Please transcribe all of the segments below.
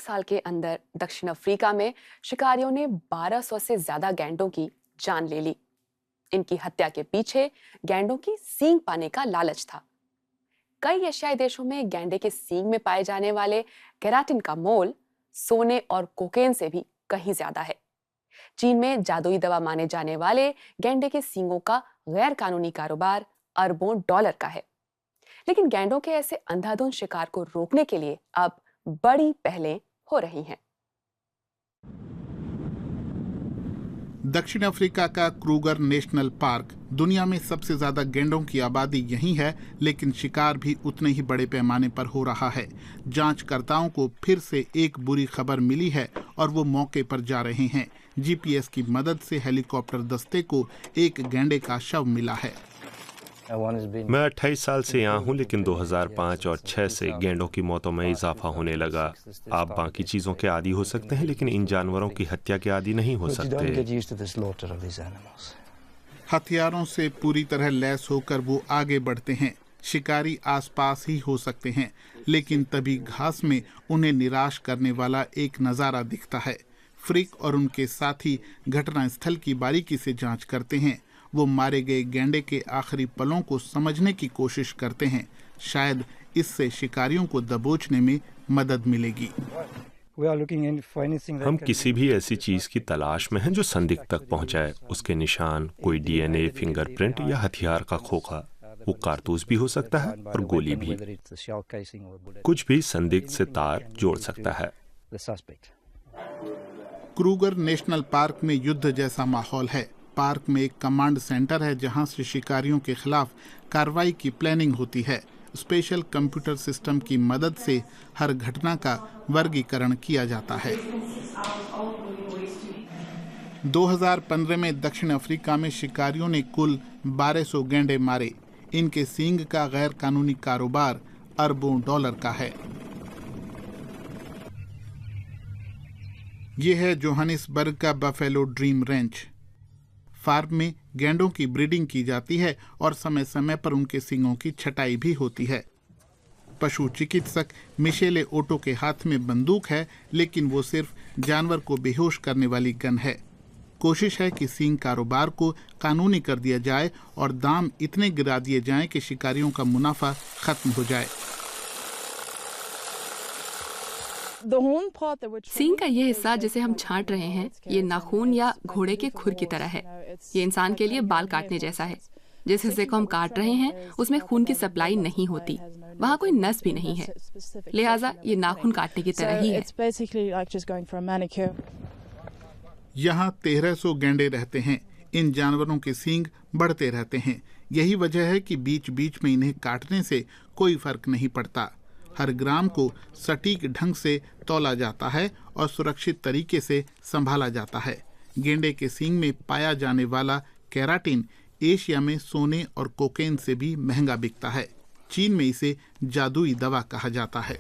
साल के अंदर दक्षिण अफ्रीका में शिकारियों ने 1200 से ज्यादा गैंडों की जान ले ली। इनकी हत्या के पीछे गैंडों की सींग पाने का लालच था। कई एशियाई देशों में गैंडे के सींग में पाए जाने वाले केराटिन का मोल सोने और कोकेन से भी कहीं ज्यादा है। चीन में जादुई दवा माने जाने वाले गैंडे के सींगों का गैर कानूनी कारोबार अरबों डॉलर का है। लेकिन गैंडों के ऐसे अंधाधुंध शिकार को रोकने के लिए अब बड़ी पहलें हो रही हैं। दक्षिण अफ्रीका का क्रूगर नेशनल पार्क दुनिया में सबसे ज्यादा गैंडों की आबादी यहीं है, लेकिन शिकार भी उतने ही बड़े पैमाने पर हो रहा है। जांचकर्ताओं को फिर से एक बुरी खबर मिली है और वो मौके पर जा रहे हैं। जीपीएस की मदद से हेलीकॉप्टर दस्ते को एक गैंडे का शव मिला है। मैं 28 साल से यहाँ हूँ, लेकिन 2005 और 6 से गैंडों की मौतों में इजाफा होने लगा। आप बाकी चीजों के आदी हो सकते हैं, लेकिन इन जानवरों की हत्या के आदी नहीं हो सकते। हथियारों से पूरी तरह लैस होकर वो आगे बढ़ते हैं। शिकारी आसपास ही हो सकते हैं, लेकिन तभी घास में उन्हें निराश करने वाला एक नजारा दिखता है। फ्रिक और उनके साथी घटनास्थल की बारीकी से जांच करते हैं। वो मारे गए गैंडे के आखिरी पलों को समझने की कोशिश करते हैं। शायद इससे शिकारियों को दबोचने में मदद मिलेगी। हम किसी भी ऐसी चीज की तलाश में हैं जो संदिग्ध तक पहुंचाए। उसके निशान, कोई डीएनए, फिंगरप्रिंट या हथियार का खोखा। वो कारतूस भी हो सकता है और गोली भी। कुछ भी संदिग्ध से तार जोड़ सकता है। क्रूगर नेशनल पार्क में युद्ध जैसा माहौल है। पार्क में एक कमांड सेंटर है जहां से शिकारियों के खिलाफ कार्रवाई की प्लानिंग होती है। स्पेशल कंप्यूटर सिस्टम की मदद से हर घटना का वर्गीकरण किया जाता है। 2015 में दक्षिण अफ्रीका में शिकारियों ने कुल 1200 गैंडे मारे। इनके सींग का गैर कानूनी कारोबार अरबों डॉलर का है। ये है जोहानिसबर्ग का बफेलो ड्रीम रेंच। फार्म में गैंडों की ब्रीडिंग की जाती है और समय समय पर उनके सींगों की छटाई भी होती है। पशु चिकित्सक मिशेले ओटो के हाथ में बंदूक है, लेकिन वो सिर्फ जानवर को बेहोश करने वाली गन है। कोशिश है कि सींग कारोबार को कानूनी कर दिया जाए और दाम इतने गिरा दिए जाएं कि शिकारियों का मुनाफा खत्म हो जाए। सींग का ये हिस्सा जिसे हम छांट रहे हैं, ये नाखून या घोड़े के खुर की तरह है। ये इंसान के लिए बाल काटने जैसा है। जिस हिस्से को हम काट रहे हैं उसमें खून की सप्लाई नहीं होती, वहाँ कोई नस भी नहीं है, लिहाजा ये नाखून काटने की तरह ही है। यहाँ 1300 गैंडे रहते हैं। इन जानवरों के सींग बढ़ते रहते हैं। यही वजह है कि बीच बीच में इन्हें काटने से कोई फर्क नहीं पड़ता। हर ग्राम को सटीक ढंग से तौला जाता है और सुरक्षित तरीके से संभाला जाता है। गेंडे के सींग में पाया जाने वाला केराटिन एशिया में सोने और कोकेन से भी महंगा बिकता है। चीन में इसे जादुई दवा कहा जाता है।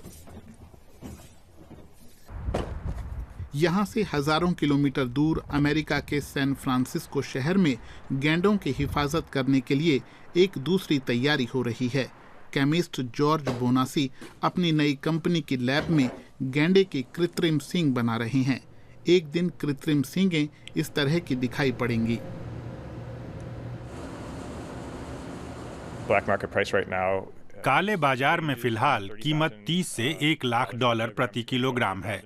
यहाँ से हजारों किलोमीटर दूर अमेरिका के सैन फ्रांसिस्को शहर में गैंडों की हिफाजत करने के लिए एक दूसरी तैयारी हो रही है। केमिस्ट जॉर्ज बोनासी अपनी नई कंपनी की लैब में गैंडे की कृत्रिम सींग बना रहे हैं। एक दिन कृत्रिम सींगें इस तरह की दिखाई पड़ेंगी। काले बाजार में फिलहाल कीमत 30 से 1 लाख डॉलर प्रति किलोग्राम है।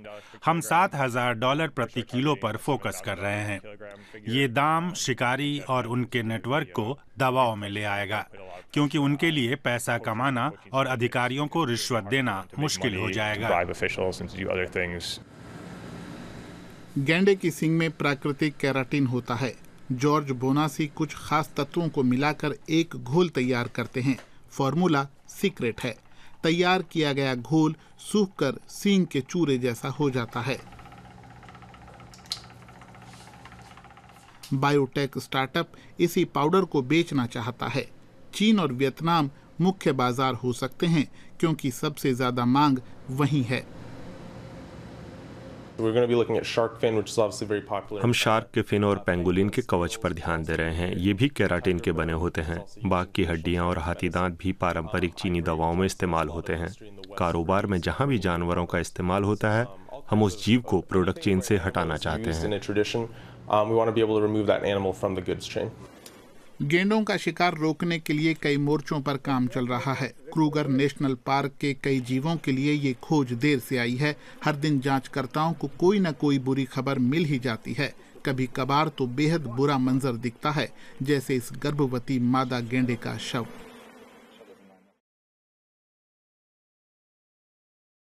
हम $7,000 प्रति किलो पर फोकस कर रहे हैं। ये दाम शिकारी और उनके नेटवर्क को दबाव में ले आएगा, क्योंकि उनके लिए पैसा कमाना और अधिकारियों को रिश्वत देना मुश्किल हो जाएगा। गैंडे की सींग में प्राकृतिक केराटिन होता है। जॉर्ज बोनासी कुछ खास तत्वों को मिलाकर एक घोल तैयार करते हैं। फॉर्मूला सीक्रेट है। तैयार किया गया घोल सूखकर सींग के चूरे जैसा हो जाता है। बायोटेक स्टार्टअप इसी पाउडर को बेचना चाहता है। चीन और वियतनाम मुख्य बाजार हो सकते हैं, क्योंकि सबसे ज्यादा मांग वहीं है। हम शार्क के फिन और पेंगुलिन के कवच पर ध्यान दे रहे हैं। ये भी केराटिन के बने होते हैं। बाघ की हड्डियां और हाथी दांत भी पारंपरिक चीनी दवाओं में इस्तेमाल होते हैं। कारोबार में जहां भी जानवरों का इस्तेमाल होता है, हम उस जीव को प्रोडक्ट चेन से हटाना चाहते हैं। गेंडों का शिकार रोकने के लिए कई मोर्चों पर काम चल रहा है। क्रूगर नेशनल पार्क के कई जीवों के लिए ये खोज देर से आई है। हर दिन जांचकर्ताओं को कोई न कोई बुरी खबर मिल ही जाती है। कभी कभार तो बेहद बुरा मंजर दिखता है, जैसे इस गर्भवती मादा गेंडे का शव।